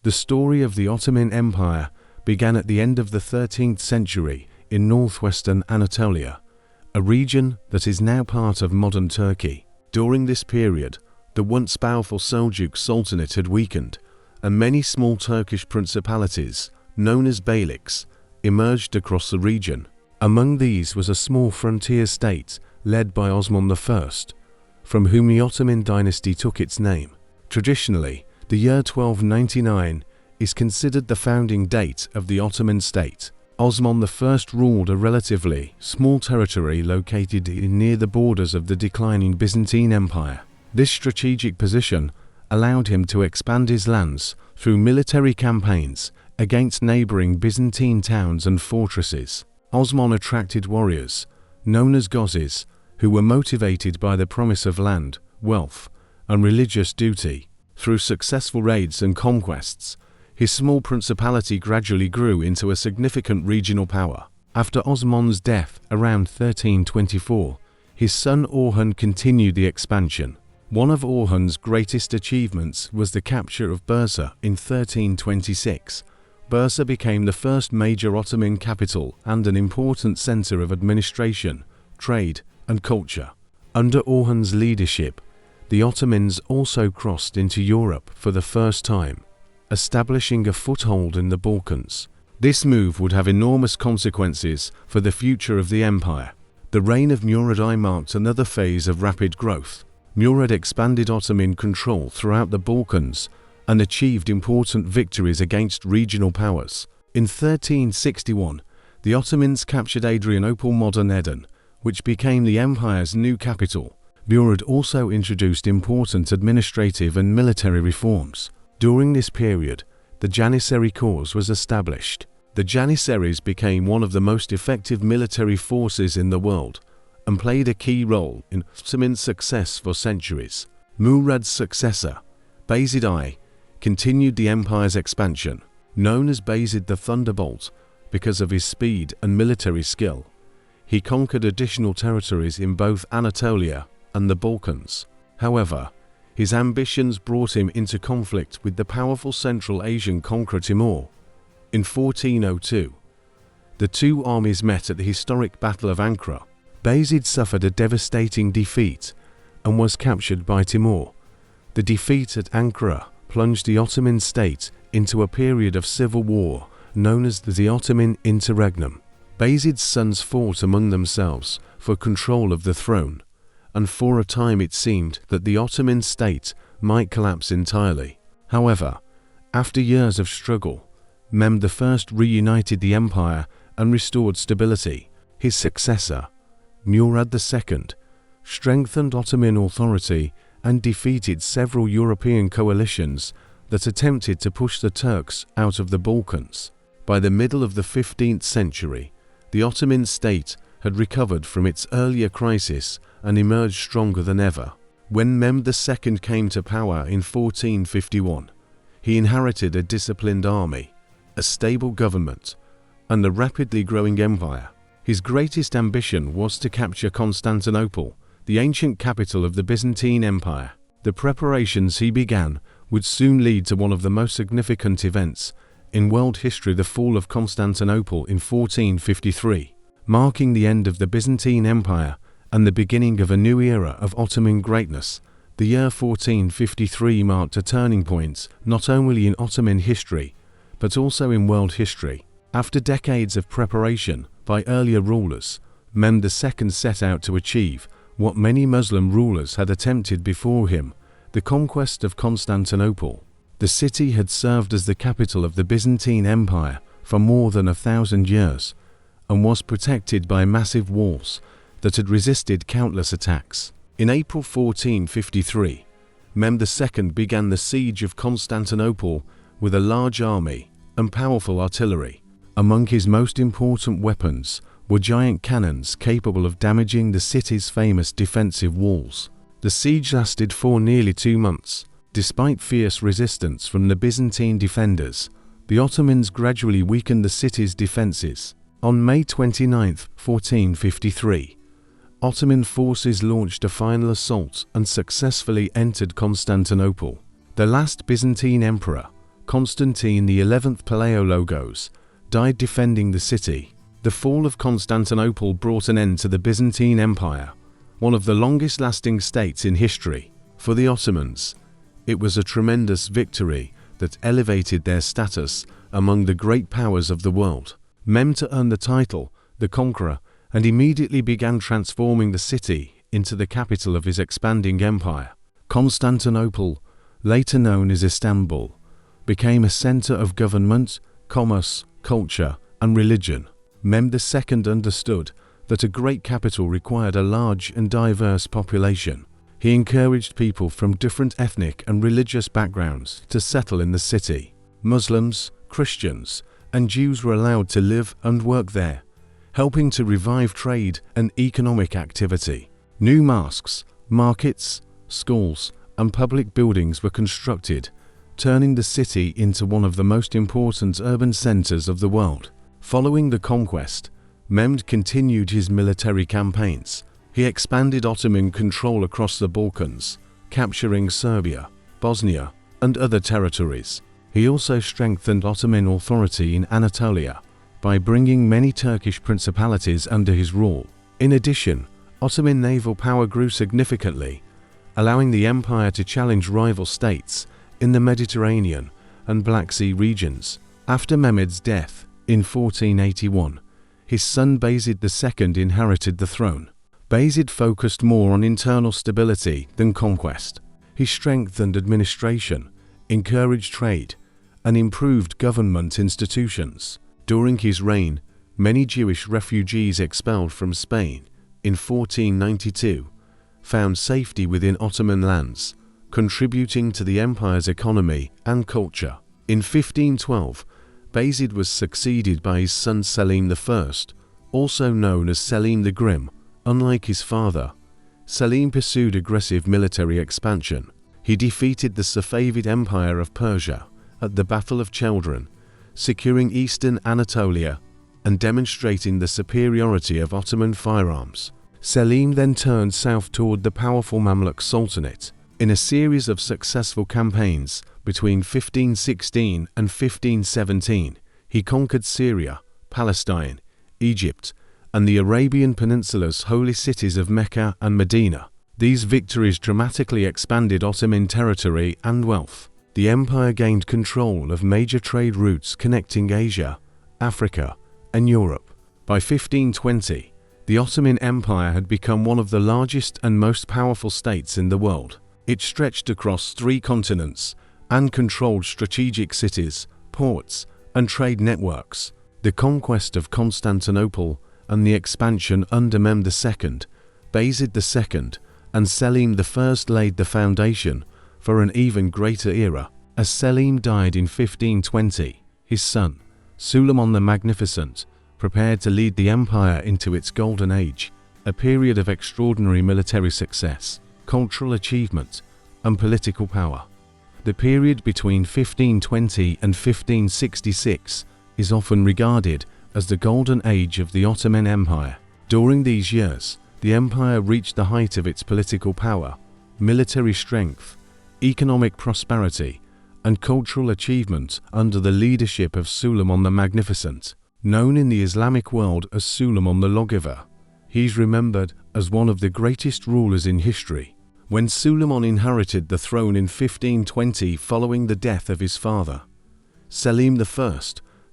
The story of the Ottoman Empire began at the end of the 13th century in northwestern Anatolia, a region that is now part of modern Turkey. During this period, the once powerful Seljuk Sultanate had weakened, and many small Turkish principalities, known as beyliks, emerged across the region. Among these was a small frontier state led by Osman I, from whom the Ottoman dynasty took its name. Traditionally, the year 1299 is considered the founding date of the Ottoman state. Osman I ruled a relatively small territory located near the borders of the declining Byzantine Empire. This strategic position allowed him to expand his lands through military campaigns against neighboring Byzantine towns and fortresses. Osman attracted warriors, known as Ghazis, who were motivated by the promise of land, wealth, and religious duty. Through successful raids and conquests, his small principality gradually grew into a significant regional power. After Osman's death around 1324, his son Orhan continued the expansion. One of Orhan's greatest achievements was the capture of Bursa in 1326. Bursa became the first major Ottoman capital and an important center of administration, trade, and culture. Under Orhan's leadership, the Ottomans also crossed into Europe for the first time, establishing a foothold in the Balkans. This move would have enormous consequences for the future of the empire. The reign of Murad I marked another phase of rapid growth. Murad expanded Ottoman control throughout the Balkans and achieved important victories against regional powers. In 1361, the Ottomans captured Adrianople, modern Aden, which became the empire's new capital. Murad also introduced important administrative and military reforms. During this period, the Janissary Corps was established. The Janissaries became one of the most effective military forces in the world and played a key role in Ottoman success for centuries. Murad's successor, Bayezid I, continued the empire's expansion. Known as Bayezid the Thunderbolt because of his speed and military skill, he conquered additional territories in both Anatolia and the Balkans. However, his ambitions brought him into conflict with the powerful Central Asian conqueror Timur. In 1402, the two armies met at the historic Battle of Ankara. Bayezid suffered a devastating defeat and was captured by Timur. The defeat at Ankara plunged the Ottoman state into a period of civil war known as the Ottoman Interregnum. Bayezid's sons fought among themselves for control of the throne, and for a time it seemed that the Ottoman state might collapse entirely. However, after years of struggle, Mehmed I reunited the empire and restored stability. His successor, Murad II, strengthened Ottoman authority and defeated several European coalitions that attempted to push the Turks out of the Balkans. By the middle of the 15th century, the Ottoman state had recovered from its earlier crisis and emerged stronger than ever. When Mehmed II came to power in 1451, he inherited a disciplined army, a stable government, and a rapidly growing empire. His greatest ambition was to capture Constantinople, the ancient capital of the Byzantine Empire. The preparations he began would soon lead to one of the most significant events in world history, the fall of Constantinople in 1453, marking the end of the Byzantine Empire and the beginning of a new era of Ottoman greatness. The year 1453 marked a turning point not only in Ottoman history, but also in world history. After decades of preparation by earlier rulers, Mehmed II set out to achieve what many Muslim rulers had attempted before him, the conquest of Constantinople. The city had served as the capital of the Byzantine Empire for more than 1,000 years and was protected by massive walls that had resisted countless attacks. In April 1453, Mehmed II began the siege of Constantinople with a large army and powerful artillery. Among his most important weapons were giant cannons capable of damaging the city's famous defensive walls. The siege lasted for nearly 2 months. Despite fierce resistance from the Byzantine defenders, the Ottomans gradually weakened the city's defenses. On May 29, 1453, Ottoman forces launched a final assault and successfully entered Constantinople. The last Byzantine emperor, Constantine XI Palaiologos, died defending the city. The fall of Constantinople brought an end to the Byzantine Empire, one of the longest-lasting states in history. For the Ottomans, it was a tremendous victory that elevated their status among the great powers of the world. Mehmed earned the title, the Conqueror, and immediately began transforming the city into the capital of his expanding empire. Constantinople, later known as Istanbul, became a center of government, commerce, culture, and religion. Mehmed II understood that a great capital required a large and diverse population. He encouraged people from different ethnic and religious backgrounds to settle in the city. Muslims, Christians, and Jews were allowed to live and work there, helping to revive trade and economic activity. New mosques, markets, schools, and public buildings were constructed, turning the city into one of the most important urban centers of the world. Following the conquest, Mehmed continued his military campaigns. He expanded Ottoman control across the Balkans, capturing Serbia, Bosnia, and other territories. He also strengthened Ottoman authority in Anatolia by bringing many Turkish principalities under his rule. In addition, Ottoman naval power grew significantly, allowing the empire to challenge rival states in the Mediterranean and Black Sea regions. After Mehmed's death in 1481, his son Bayezid II inherited the throne. Bayezid focused more on internal stability than conquest. He strengthened administration, encouraged trade, and improved government institutions. During his reign, many Jewish refugees expelled from Spain in 1492 found safety within Ottoman lands, contributing to the empire's economy and culture. In 1512, Bayezid was succeeded by his son Selim I, also known as Selim the Grim. Unlike his father, Selim pursued aggressive military expansion. He defeated the Safavid Empire of Persia at the Battle of Chaldiran, securing eastern Anatolia and demonstrating the superiority of Ottoman firearms. Selim then turned south toward the powerful Mamluk Sultanate. In a series of successful campaigns between 1516 and 1517, he conquered Syria, Palestine, Egypt, and the Arabian Peninsula's holy cities of Mecca and Medina. These victories dramatically expanded Ottoman territory and wealth. The empire gained control of major trade routes connecting Asia, Africa, and Europe. By 1520, the Ottoman Empire had become one of the largest and most powerful states in the world. It stretched across 3 continents and controlled strategic cities, ports, and trade networks. The conquest of Constantinople and the expansion under Mehmed II, Bayezid II, and Selim I laid the foundation for an even greater era. As Selim died in 1520, his son, Suleiman the Magnificent, prepared to lead the empire into its golden age, a period of extraordinary military success, cultural achievement, and political power. The period between 1520 and 1566 is often regarded as the golden age of the Ottoman Empire. During these years, the empire reached the height of its political power, military strength, economic prosperity, and cultural achievement under the leadership of Suleiman the Magnificent. Known in the Islamic world as Suleiman the Lawgiver, he's remembered as one of the greatest rulers in history. When Suleiman inherited the throne in 1520 following the death of his father, Selim I,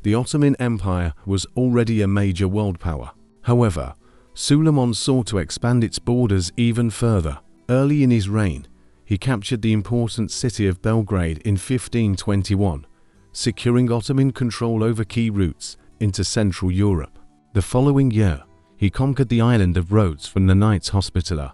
the Ottoman Empire was already a major world power. However, Suleiman sought to expand its borders even further. Early in his reign, he captured the important city of Belgrade in 1521, securing Ottoman control over key routes into Central Europe. The following year, he conquered the island of Rhodes from the Knights Hospitaller,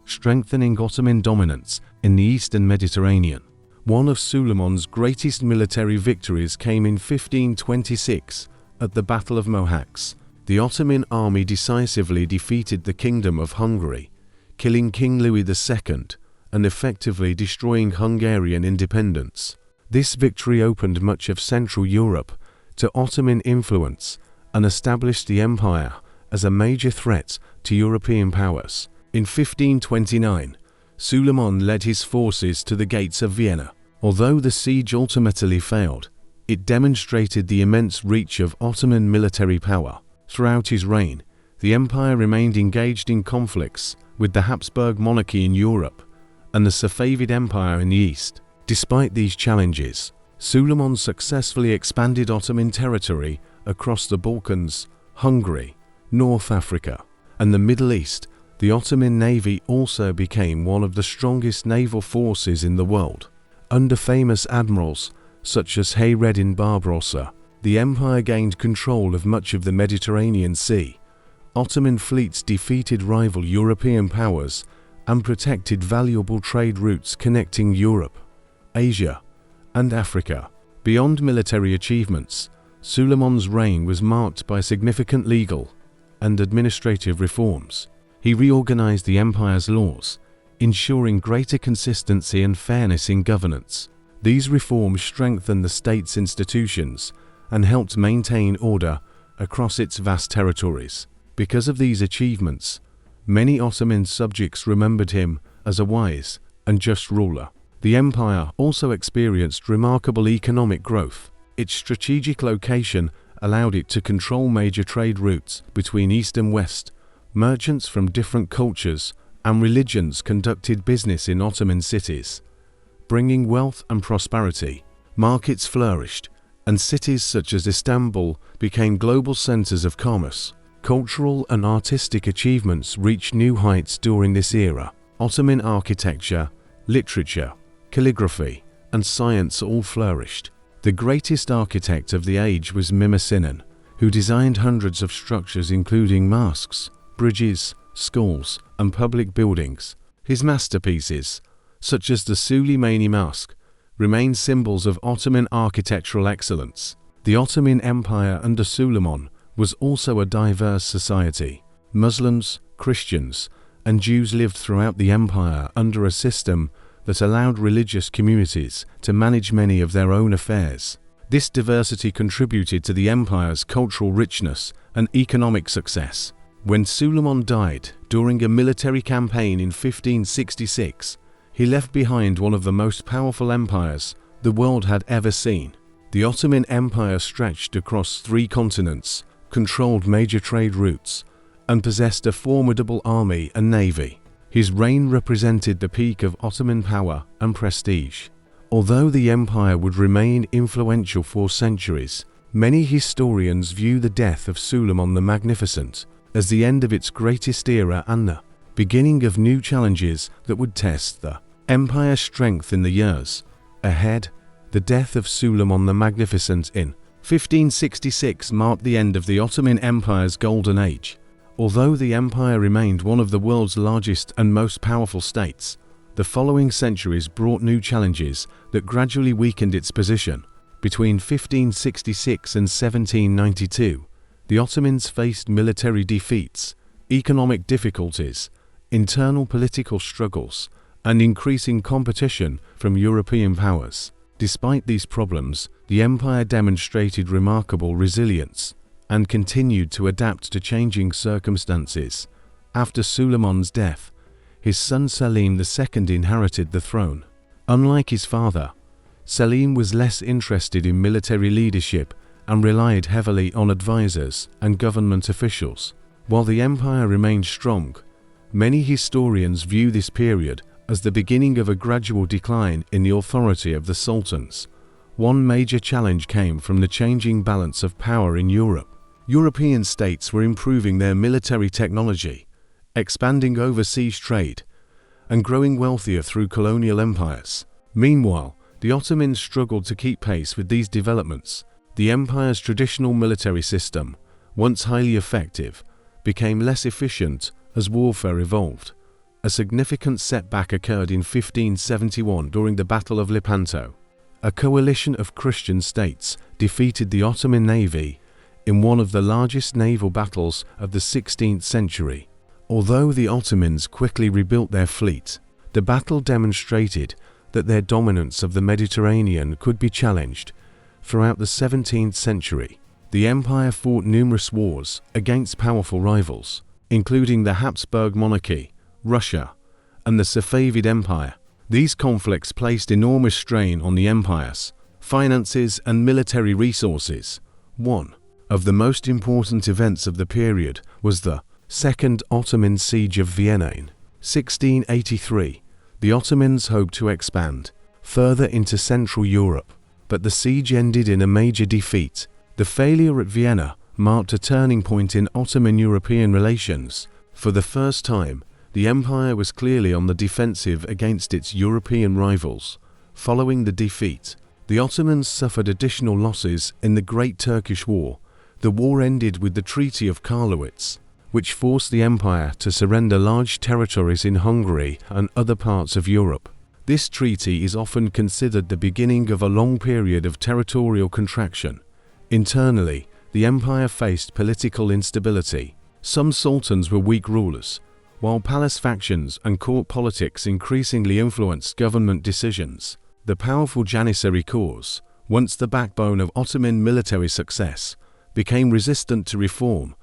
strengthening Ottoman dominance in the eastern Mediterranean. One of Suleiman's greatest military victories came in 1526 at the Battle of Mohacs. The Ottoman army decisively defeated the Kingdom of Hungary, killing King Louis II and effectively destroying Hungarian independence. This victory opened much of Central Europe to Ottoman influence and established the empire as a major threat to European powers. In 1529, Suleiman led his forces to the gates of Vienna. Although the siege ultimately failed, it demonstrated the immense reach of Ottoman military power. Throughout his reign, the empire remained engaged in conflicts with the Habsburg monarchy in Europe and the Safavid Empire in the east. Despite these challenges, Suleiman successfully expanded Ottoman territory across the Balkans, Hungary, North Africa, and the Middle East. The Ottoman navy also became one of the strongest naval forces in the world. Under famous admirals such as Hayreddin Barbarossa, the empire gained control of much of the Mediterranean Sea. Ottoman fleets defeated rival European powers and protected valuable trade routes connecting Europe, Asia, and Africa. Beyond military achievements, Suleiman's reign was marked by significant legal and administrative reforms. He reorganized the empire's laws, ensuring greater consistency and fairness in governance. These reforms strengthened the state's institutions and helped maintain order across its vast territories. Because of these achievements, many Ottoman subjects remembered him as a wise and just ruler. The empire also experienced remarkable economic growth. Its strategic location allowed it to control major trade routes between east and west. Merchants from different cultures and religions conducted business in Ottoman cities, bringing wealth and prosperity. Markets flourished, and cities such as Istanbul became global centers of commerce. Cultural and artistic achievements reached new heights during this era. Ottoman architecture, literature, calligraphy, and science all flourished. The greatest architect of the age was Mimar Sinan, who designed hundreds of structures including mosques, bridges, schools, and public buildings. His masterpieces, such as the Süleymani Mosque, remain symbols of Ottoman architectural excellence. The Ottoman Empire under Suleiman was also a diverse society. Muslims, Christians, and Jews lived throughout the empire under a system that allowed religious communities to manage many of their own affairs. This diversity contributed to the empire's cultural richness and economic success. When Suleiman died during a military campaign in 1566, he left behind one of the most powerful empires the world had ever seen. The Ottoman Empire stretched across 3 continents, controlled major trade routes, and possessed a formidable army and navy. His reign represented the peak of Ottoman power and prestige. Although the empire would remain influential for centuries, many historians view the death of Suleiman the Magnificent as the end of its greatest era and the beginning of new challenges that would test the empire's strength in the years ahead. The death of Suleiman the Magnificent in 1566 marked the end of the Ottoman Empire's golden age. Although the empire remained one of the world's largest and most powerful states, the following centuries brought new challenges that gradually weakened its position. Between 1566 and 1792, the Ottomans faced military defeats, economic difficulties, internal political struggles, and increasing competition from European powers. Despite these problems, the empire demonstrated remarkable resilience and continued to adapt to changing circumstances. After Suleiman's death, his son Selim II inherited the throne. Unlike his father, Selim was less interested in military leadership and relied heavily on advisors and government officials. While the empire remained strong, many historians view this period as the beginning of a gradual decline in the authority of the sultans. One major challenge came from the changing balance of power in Europe. European states were improving their military technology, expanding overseas trade, and growing wealthier through colonial empires. Meanwhile, the Ottomans struggled to keep pace with these developments. The empire's traditional military system, once highly effective, became less efficient as warfare evolved. A significant setback occurred in 1571 during the Battle of Lepanto. A coalition of Christian states defeated the Ottoman navy in one of the largest naval battles of the 16th century. Although the Ottomans quickly rebuilt their fleet, the battle demonstrated that their dominance of the Mediterranean could be challenged. Throughout the 17th century, the empire fought numerous wars against powerful rivals, including the Habsburg monarchy, Russia, and the Safavid Empire. These conflicts placed enormous strain on the empire's finances and military resources. One of the most important events of the period was the Second Ottoman Siege of Vienna in 1683. The Ottomans hoped to expand further into Central Europe, but the siege ended in a major defeat. The failure at Vienna marked a turning point in Ottoman-European relations. For the first time, the empire was clearly on the defensive against its European rivals. Following the defeat, the Ottomans suffered additional losses in the Great Turkish War. The war ended with the Treaty of Karlowitz, which forced the empire to surrender large territories in Hungary and other parts of Europe. This treaty is often considered the beginning of a long period of territorial contraction. Internally, the empire faced political instability. Some sultans were weak rulers, while palace factions and court politics increasingly influenced government decisions. The powerful Janissary corps, once the backbone of Ottoman military success, became resistant to reform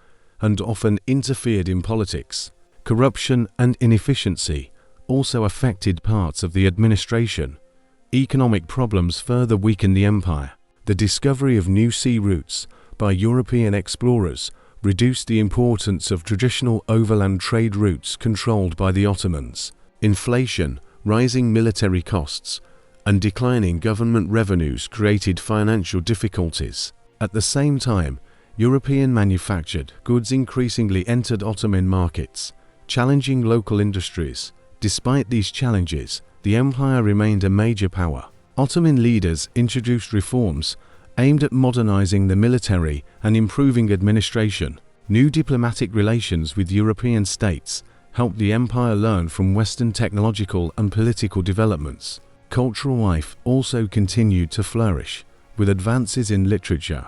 and often interfered in politics. Corruption and inefficiency also affected parts of the administration. Economic problems further weakened the empire. The discovery of new sea routes by European explorers reduced the importance of traditional overland trade routes controlled by the Ottomans. Inflation, rising military costs, and declining government revenues created financial difficulties. At the same time, European manufactured goods increasingly entered Ottoman markets, challenging local industries. Despite these challenges, the empire remained a major power. Ottoman leaders introduced reforms aimed at modernizing the military and improving administration. New diplomatic relations with European states helped the empire learn from Western technological and political developments. Cultural life also continued to flourish, with advances in literature,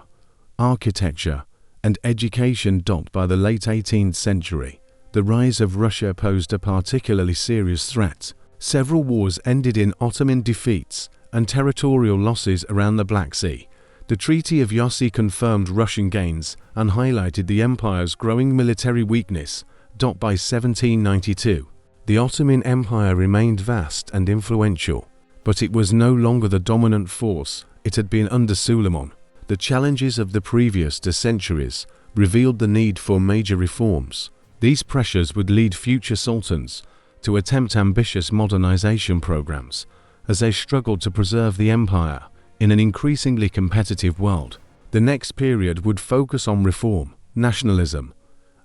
architecture, and education dotted by the late 18th century. The rise of Russia posed a particularly serious threat. Several wars ended in Ottoman defeats and territorial losses around the Black Sea. The Treaty of Yassi confirmed Russian gains and highlighted the empire's growing military weakness. By 1792, the Ottoman Empire remained vast and influential, but it was no longer the dominant force it had been under Suleiman. The challenges of the previous 2 centuries revealed the need for major reforms. These pressures would lead future sultans to attempt ambitious modernization programs as they struggled to preserve the empire in an increasingly competitive world. The next period would focus on reform, nationalism,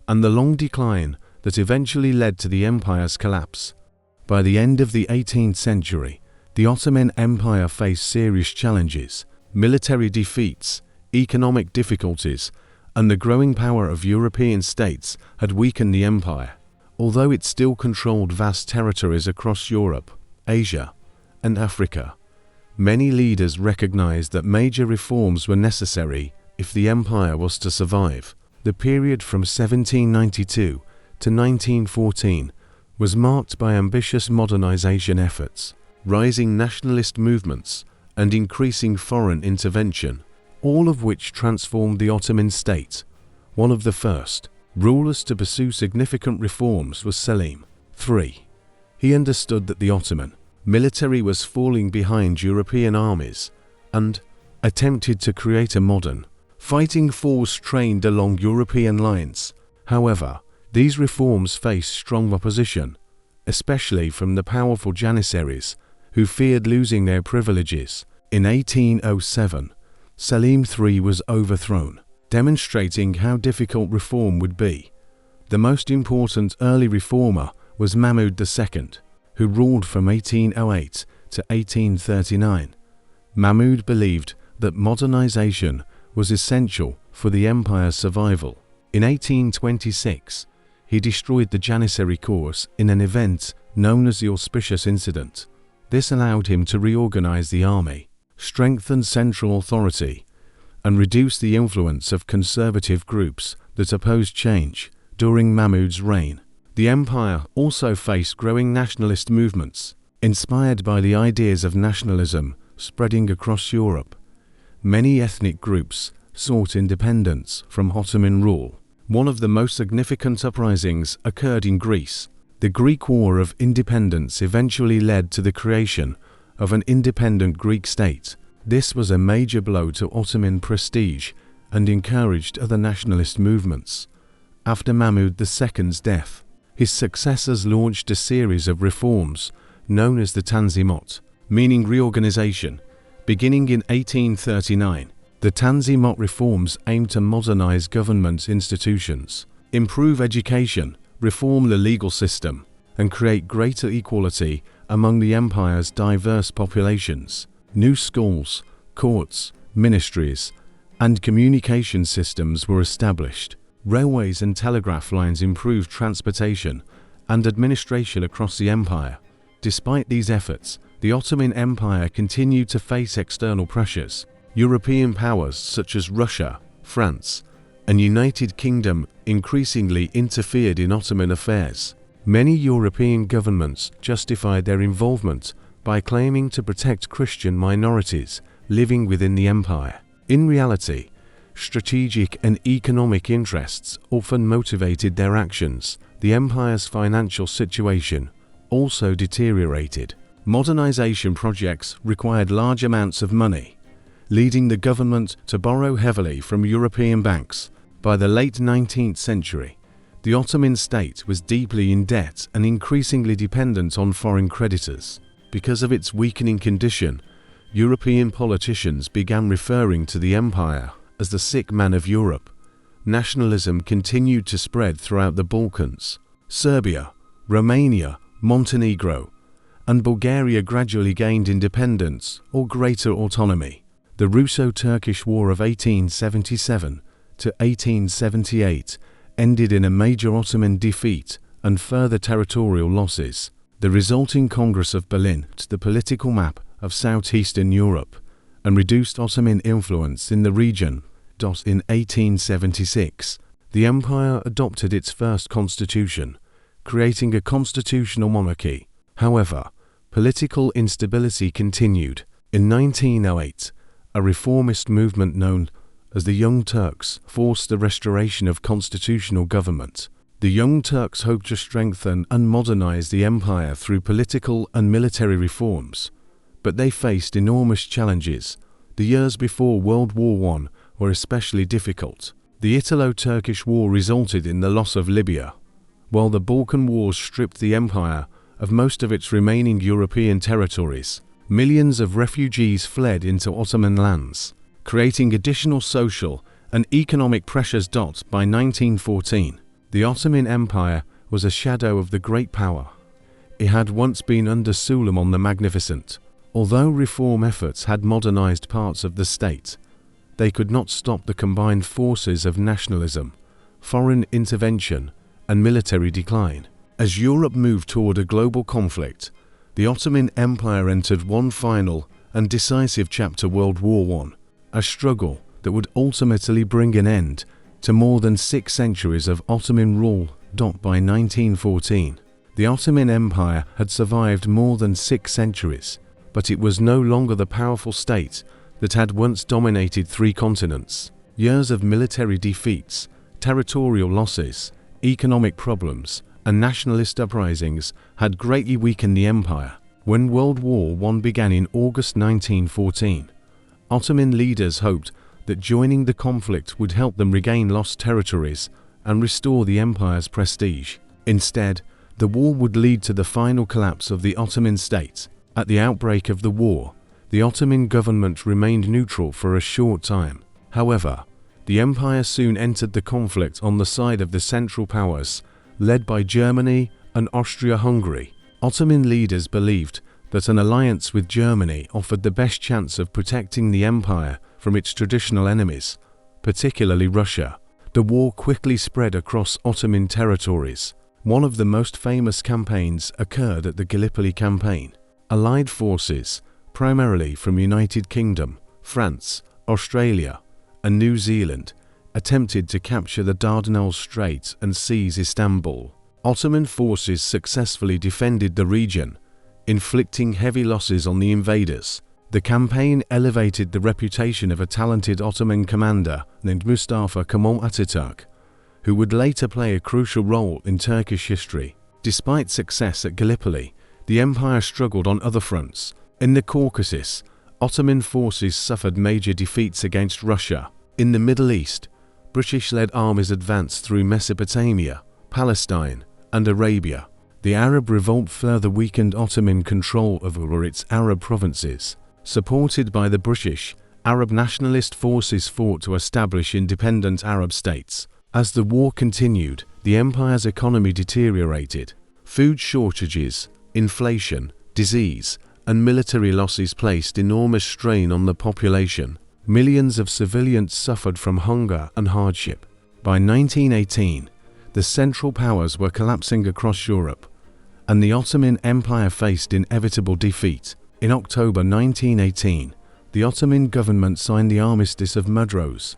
and the long decline that eventually led to the empire's collapse. By the end of the 18th century, the Ottoman Empire faced serious challenges. Military defeats, economic difficulties, and the growing power of European states had weakened the empire. Although it still controlled vast territories across Europe, Asia, and Africa, many leaders recognized that major reforms were necessary if the empire was to survive. The period from 1792 to 1914 was marked by ambitious modernization efforts, rising nationalist movements, and increasing foreign intervention, all of which transformed the Ottoman state. One of the first rulers to pursue significant reforms was Selim III. He understood that the Ottoman military was falling behind European armies and attempted to create a modern fighting force trained along European lines. However, these reforms faced strong opposition, especially from the powerful Janissaries, who feared losing their privileges. In 1807, Selim III was overthrown, demonstrating how difficult reform would be. The most important early reformer was Mahmud II, who ruled from 1808 to 1839. Mahmud believed that modernization was essential for the empire's survival. In 1826, he destroyed the Janissary corps in an event known as the Auspicious Incident. This allowed him to reorganize the army, strengthen central authority, and reduce the influence of conservative groups that opposed change. During Mahmud's reign, the empire also faced growing nationalist movements, inspired by the ideas of nationalism spreading across Europe. Many ethnic groups sought independence from Ottoman rule. One of the most significant uprisings occurred in Greece. The Greek War of Independence eventually led to the creation of an independent Greek state. This was a major blow to Ottoman prestige and encouraged other nationalist movements. After Mahmud II's death, his successors launched a series of reforms known as the Tanzimat, meaning reorganization. Beginning in 1839, the Tanzimat reforms aimed to modernize government institutions, improve education, reform the legal system, and create greater equality among the empire's diverse populations. New schools, courts, ministries, and communication systems were established. Railways and telegraph lines improved transportation and administration across the empire. Despite these efforts, the Ottoman Empire continued to face external pressures. European powers such as Russia, France, and United Kingdom increasingly interfered in Ottoman affairs. Many European governments justified their involvement by claiming to protect Christian minorities living within the empire. In reality, strategic and economic interests often motivated their actions. The empire's financial situation also deteriorated. Modernization projects required large amounts of money, leading the government to borrow heavily from European banks. By the late 19th century, the Ottoman state was deeply in debt and increasingly dependent on foreign creditors. Because of its weakening condition, European politicians began referring to the empire as the sick man of Europe. Nationalism continued to spread throughout the Balkans. Serbia, Romania, Montenegro, and Bulgaria gradually gained independence or greater autonomy. The Russo-Turkish War of 1877 to 1878 ended in a major Ottoman defeat and further territorial losses. The resulting Congress of Berlin to the political map of southeastern Europe and reduced Ottoman influence in the region. In 1876, the empire adopted its first constitution, creating a constitutional monarchy. However, political instability continued. In 1908, a reformist movement known as the Young Turks forced the restoration of constitutional government. The Young Turks hoped to strengthen and modernize the empire through political and military reforms, but they faced enormous challenges. The years before World War I were especially difficult. The Italo-Turkish War resulted in the loss of Libya, while the Balkan Wars stripped the empire of most of its remaining European territories. Millions of refugees fled into Ottoman lands, creating additional social and economic pressures. By 1914, the Ottoman Empire was a shadow of the great power it had once been under Sultan the Magnificent. Although reform efforts had modernized parts of the state, they could not stop the combined forces of nationalism, foreign intervention, and military decline. As Europe moved toward a global conflict, the Ottoman Empire entered one final and decisive chapter: World War I, a struggle that would ultimately bring an end to more than 6 centuries of Ottoman rule. By 1914, the Ottoman Empire had survived more than 6 centuries, but it was no longer the powerful state that had once dominated 3 continents. Years of military defeats, territorial losses, economic problems, and nationalist uprisings had greatly weakened the empire. When World War I began in August 1914, Ottoman leaders hoped that joining the conflict would help them regain lost territories and restore the empire's prestige. Instead, the war would lead to the final collapse of the Ottoman state. At the outbreak of the war, the Ottoman government remained neutral for a short time. However, the empire soon entered the conflict on the side of the Central Powers, led by Germany and Austria-Hungary. Ottoman leaders believed that an alliance with Germany offered the best chance of protecting the empire from its traditional enemies, particularly Russia. The war quickly spread across Ottoman territories. One of the most famous campaigns occurred at the Gallipoli Campaign. Allied forces, primarily from United Kingdom, France, Australia, and New Zealand, attempted to capture the Dardanelles Strait and seize Istanbul. Ottoman forces successfully defended the region, inflicting heavy losses on the invaders. The campaign elevated the reputation of a talented Ottoman commander named Mustafa Kemal Ataturk, who would later play a crucial role in Turkish history. Despite success at Gallipoli, the empire struggled on other fronts. In the Caucasus, Ottoman forces suffered major defeats against Russia. In the Middle East, British-led armies advanced through Mesopotamia, Palestine, and Arabia. The Arab revolt further weakened Ottoman control over its Arab provinces. Supported by the British, Arab nationalist forces fought to establish independent Arab states. As the war continued, the empire's economy deteriorated. Food shortages, inflation, disease, and military losses placed enormous strain on the population. Millions of civilians suffered from hunger and hardship. By 1918, the Central Powers were collapsing across Europe, and the Ottoman Empire faced inevitable defeat. In October 1918, the Ottoman government signed the Armistice of Mudros,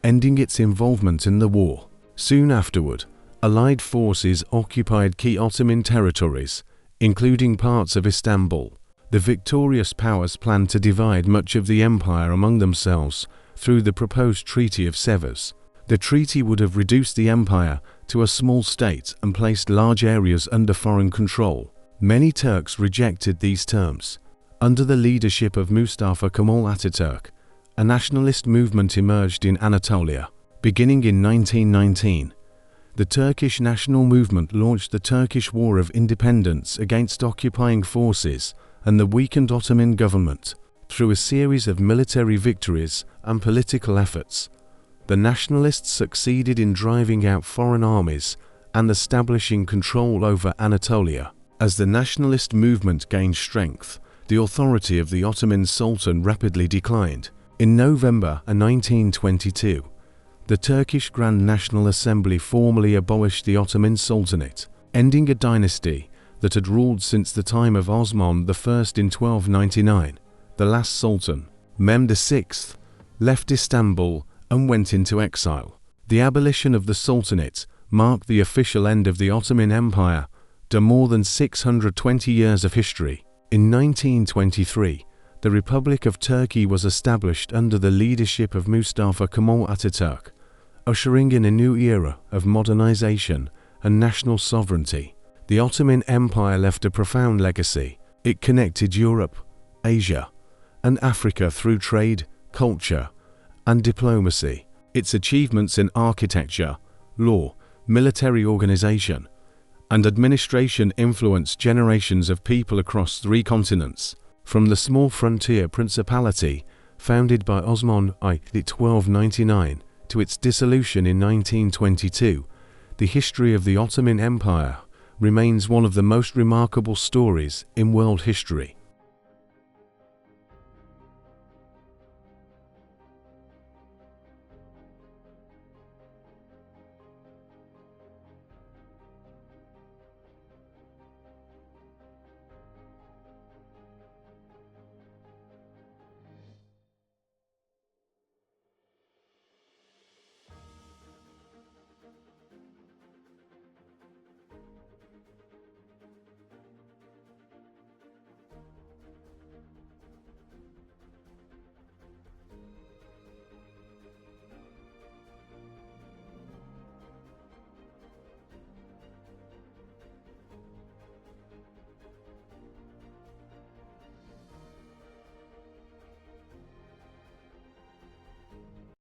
ending its involvement in the war. Soon afterward, Allied forces occupied key Ottoman territories, including parts of Istanbul. The victorious powers planned to divide much of the empire among themselves through the proposed Treaty of Sevres. The treaty would have reduced the empire to a small state and placed large areas under foreign control. Many Turks rejected these terms. Under the leadership of Mustafa Kemal Ataturk, a nationalist movement emerged in Anatolia. Beginning in 1919, the Turkish national movement launched the Turkish War of Independence against occupying forces and the weakened Ottoman government. Through a series of military victories and political efforts, the nationalists succeeded in driving out foreign armies and establishing control over Anatolia. As the nationalist movement gained strength, the authority of the Ottoman Sultan rapidly declined. In November 1922, the Turkish Grand National Assembly formally abolished the Ottoman Sultanate, ending a dynasty that had ruled since the time of Osman I in 1299. The last Sultan, Mehmed VI, left Istanbul and went into exile. The abolition of the Sultanate marked the official end of the Ottoman Empire to more than 620 years of history. In 1923, the Republic of Turkey was established under the leadership of Mustafa Kemal Ataturk, ushering in a new era of modernization and national sovereignty. The Ottoman Empire left a profound legacy. It connected Europe, Asia, and Africa through trade, culture, and diplomacy. Its achievements in architecture, law, military organization, and administration influenced generations of people across 3 continents. From the small frontier principality founded by Osman I in 1299 to its dissolution in 1922, the history of the Ottoman Empire remains one of the most remarkable stories in world history.